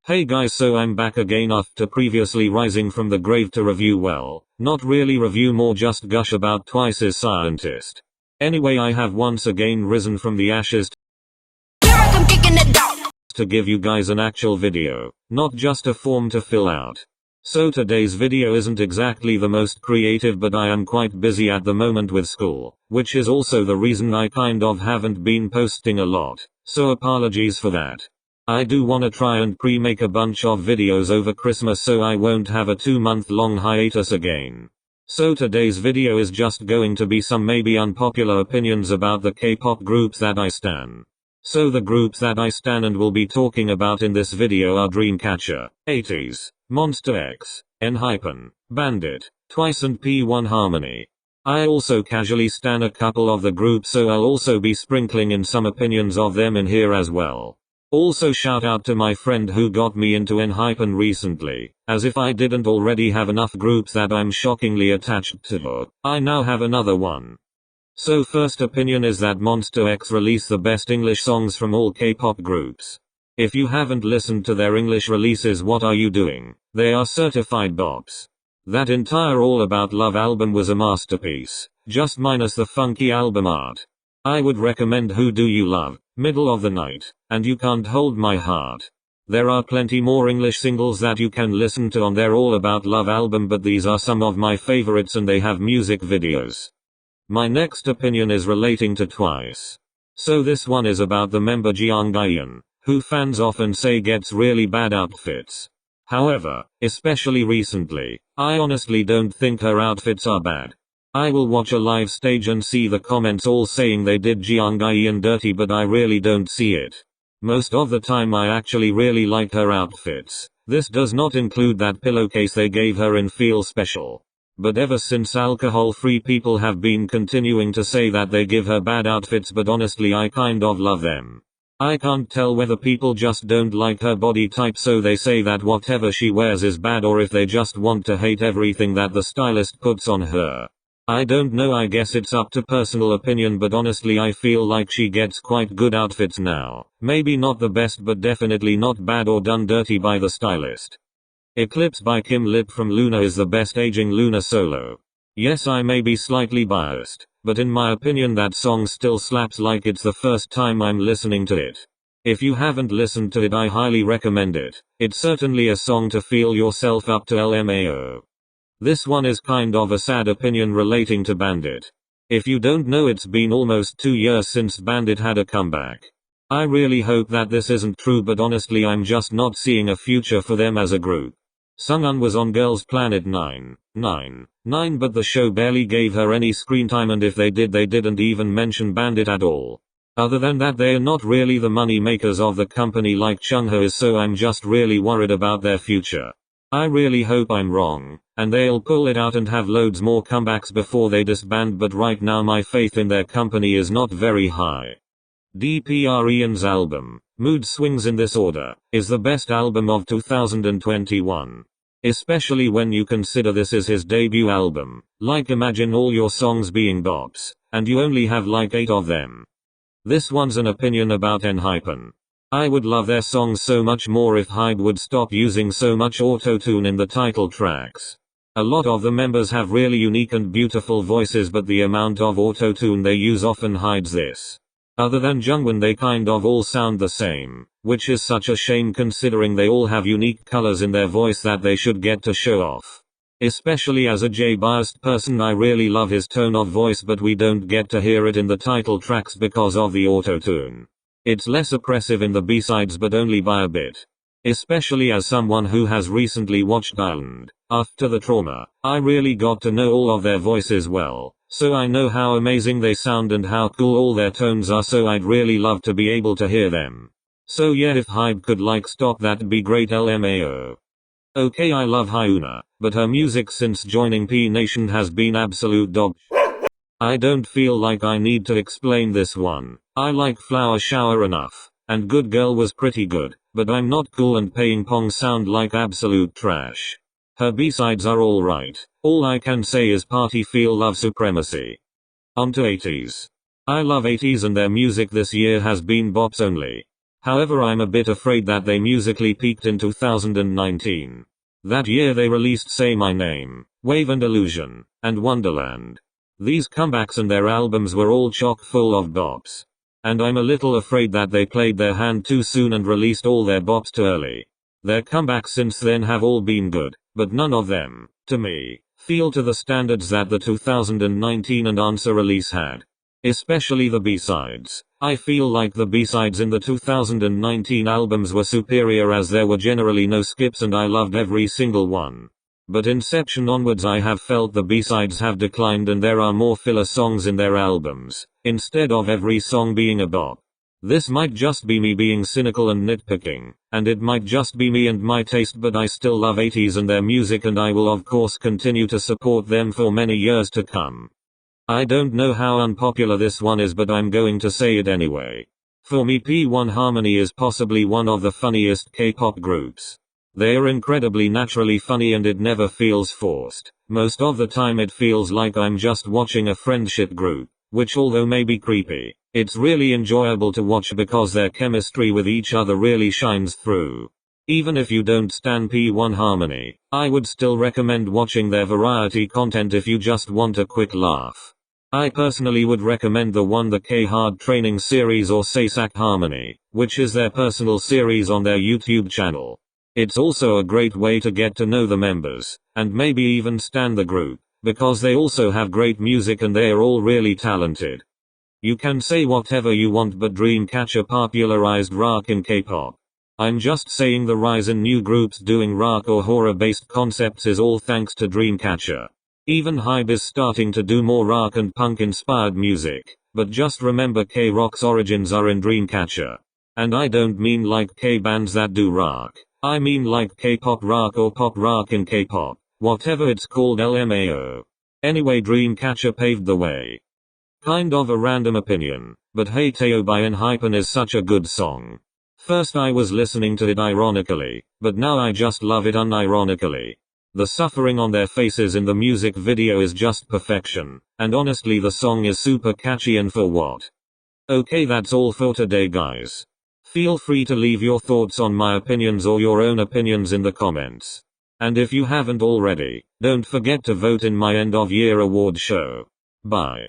Hey guys, so I'm back again after previously rising from the grave to review, well, not really review, more just gush about Twice's Scientist. Anyway, I have once again risen from the ashes to give you guys an actual video, not just a form to fill out. So today's video isn't exactly the most creative, but I am quite busy at the moment with school, which is also the reason I kind of haven't been posting a lot, so apologies for that. I do wanna try and pre-make a bunch of videos over Christmas so I won't have a 2-month long hiatus again. So today's video is just going to be some maybe unpopular opinions about the K-pop groups that I stan. So the groups that I stan and will be talking about in this video are Dreamcatcher, Ateez, Monsta X, Enhypen, Bvndit, Twice and P1 Harmony. I also casually stan a couple of the groups, so I'll also be sprinkling in some opinions of them in here as well. Also shout out to my friend who got me into Enhypen recently, as if I didn't already have enough groups that I'm shockingly attached to, I now have another one. So first opinion is that Monsta X release the best English songs from all K-pop groups. If you haven't listened to their English releases, what are you doing? They are certified bops. That entire All About Love album was a masterpiece, just minus the funky album art. I would recommend Who Do You Love, Middle of the Night, and You Can't Hold My Heart. There are plenty more English singles that you can listen to on their All About Love album, but these are some of my favorites and they have music videos. My next opinion is relating to Twice. So this one is about the member Yeosang Ian, who fans often say gets really bad outfits. However, especially recently, I honestly don't think her outfits are bad. I will watch a live stage and see the comments all saying they did Yeosang Ian dirty, but I really don't see it. Most of the time I actually really like her outfits. This does not include that pillowcase they gave her in Feel Special. But ever since alcohol-free people have been continuing to say that they give her bad outfits, but honestly I kind of love them. I can't tell whether people just don't like her body type so they say that whatever she wears is bad, or if they just want to hate everything that the stylist puts on her. I don't know, I guess it's up to personal opinion, but honestly I feel like she gets quite good outfits now. Maybe not the best, but definitely not bad or done dirty by the stylist. Eclipse by Kim Lip from Loona is the best aging Loona solo. Yes, I may be slightly biased, but in my opinion that song still slaps like it's the first time I'm listening to it. If you haven't listened to it, I highly recommend it. It's certainly a song to feel yourself up to LMAO. This one is kind of a sad opinion relating to Bvndit. If you don't know, it's been almost 2 years since Bvndit had a comeback. I really hope that this isn't true, but honestly I'm just not seeing a future for them as a group. Sungwon was on Girls Planet 999, but the show barely gave her any screen time, and if they did, they didn't even mention Bvndit at all. Other than that, they are not really the money makers of the company like Chungha is, so I'm just really worried about their future. I really hope I'm wrong, and they'll pull it out and have loads more comebacks before they disband, but right now my faith in their company is not very high. DPR Ian's album, Mood Swings in this order, is the best album of 2021. Especially when you consider this is his debut album. Like, imagine all your songs being bops, and you only have like 8 of them. This one's an opinion about Enhypen. I would love their songs so much more if Hybe would stop using so much auto-tune in the title tracks. A lot of the members have really unique and beautiful voices, but the amount of auto-tune they use often hides this. Other than Jungwon, they kind of all sound the same, which is such a shame considering they all have unique colors in their voice that they should get to show off. Especially as a J-biased person, I really love his tone of voice, but we don't get to hear it in the title tracks because of the auto-tune. It's less oppressive in the B-sides, but only by a bit. Especially as someone who has recently watched Island, after the trauma, I really got to know all of their voices well, so I know how amazing they sound and how cool all their tones are, so I'd really love to be able to hear them. So yeah, if Hybe could like stop, that'd be great, LMAO. Okay, I love Hyuna, but her music since joining P Nation has been absolute dog. I don't feel like I need to explain this one. I like Flower Shower enough, and Good Girl was pretty good, but I'm not cool and Paying Pong sound like absolute trash. Her B-sides are alright. All I can say is Party Feel Love Supremacy. On to Ateez. I love Ateez and their music this year has been bops only. However, I'm a bit afraid that they musically peaked in 2019. That year they released Say My Name, Wave and Illusion, and Wonderland. These comebacks and their albums were all chock full of bops. And I'm a little afraid that they played their hand too soon and released all their bops too early. Their comebacks since then have all been good, but none of them, to me, feel to the standards that the 2019 and Answer release had. Especially the B-sides. I feel like the B-sides in the 2019 albums were superior as there were generally no skips and I loved every single one. But Inception onwards I have felt the B-sides have declined and there are more filler songs in their albums, instead of every song being a bop. This might just be me being cynical and nitpicking, and it might just be me and my taste, but I still love Ateez and their music and I will of course continue to support them for many years to come. I don't know how unpopular this one is, but I'm going to say it anyway. For me, P1 Harmony is possibly one of the funniest K-pop groups. They are incredibly naturally funny and it never feels forced. Most of the time it feels like I'm just watching a friendship group, which although may be creepy, it's really enjoyable to watch because their chemistry with each other really shines through. Even if you don't stan P1 Harmony, I would still recommend watching their variety content if you just want a quick laugh. I personally would recommend the K-Hard Training series or Sasak Harmony, which is their personal series on their YouTube channel. It's also a great way to get to know the members, and maybe even stan the group, because they also have great music and they are all really talented. You can say whatever you want, but Dreamcatcher popularized rock in K-pop. I'm just saying the rise in new groups doing rock or horror-based concepts is all thanks to Dreamcatcher. Even Hype is starting to do more rock and punk-inspired music, but just remember K-rock's origins are in Dreamcatcher. And I don't mean like K-bands that do rock. I mean like K-pop rock or pop rock in K-pop, whatever it's called, LMAO. Anyway, Dreamcatcher paved the way. Kind of a random opinion, but Hey Teo by Enhypen is such a good song. First I was listening to it ironically, but now I just love it unironically. The suffering on their faces in the music video is just perfection, and honestly the song is super catchy and for what. Okay, that's all for today guys. Feel free to leave your thoughts on my opinions or your own opinions in the comments. And if you haven't already, don't forget to vote in my end of year award show. Bye.